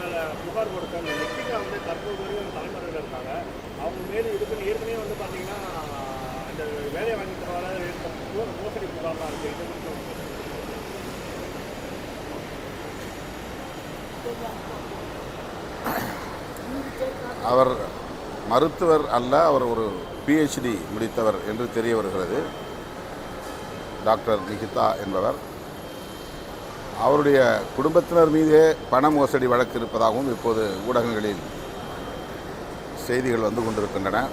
மேலே புகார் கொடுத்த அந்த நெக்கிகா வந்து தற்போது வரைக்கும் தலைமுறையில் இருக்காங்க. அவங்க மேலே இதுக்குன்னு ஏற்கனவே வந்து பார்த்தீங்கன்னா அந்த வேலையை வாங்கி தரவாத மோசடி புகார்லாம் இருக்குது. இது குறித்து அவர் மருத்துவர் அல்ல, அவர் ஒரு PhD முடித்தவர் என்று தெரிய வருகிறது. டாக்டர் நிகிதா என்பவர். அவருடைய குடும்பத்தினர் மீதே பண மோசடி வழக்கு இருப்பதாகவும் இப்போது ஊடகங்களில் செய்திகள் வந்து கொண்டிருக்கின்றன.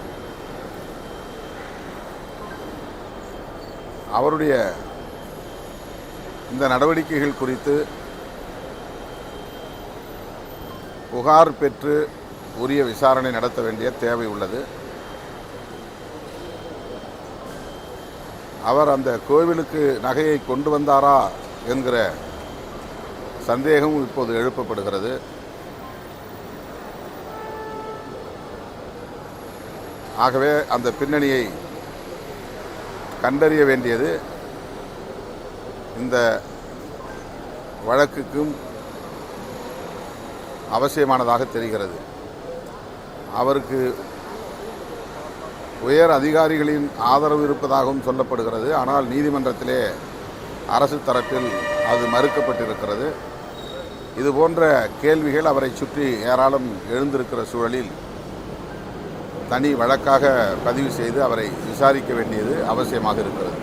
அவருடைய இந்த நடவடிக்கைகள் குறித்து புகார் பெற்று உரிய விசாரணை நடத்த வேண்டிய தேவை உள்ளது. அவர் அந்த கோவிலுக்கு நகையை கொண்டு வந்தாரா என்கிற சந்தேகம் இப்போது எழுப்பப்படுகிறது. ஆகவே அந்த பின்னணியை கண்டறிய வேண்டியது இந்த வழக்குக்கும் அவசியமானதாக தெரிகிறது. அவருக்கு உயர் அதிகாரிகளின் ஆதரவு இருப்பதாகவும் சொல்லப்படுகிறது. ஆனால் நீதிமன்றத்திலே அரசு தரப்பில் அது மறுக்கப்பட்டிருக்கிறது. இதுபோன்ற கேள்விகள் அவரை சுற்றி ஏராளம் எழுந்திருக்கிற சூழலில் தனி வழக்காக பதிவு செய்து அவரை விசாரிக்க வேண்டியது அவசியமாக இருக்கிறது.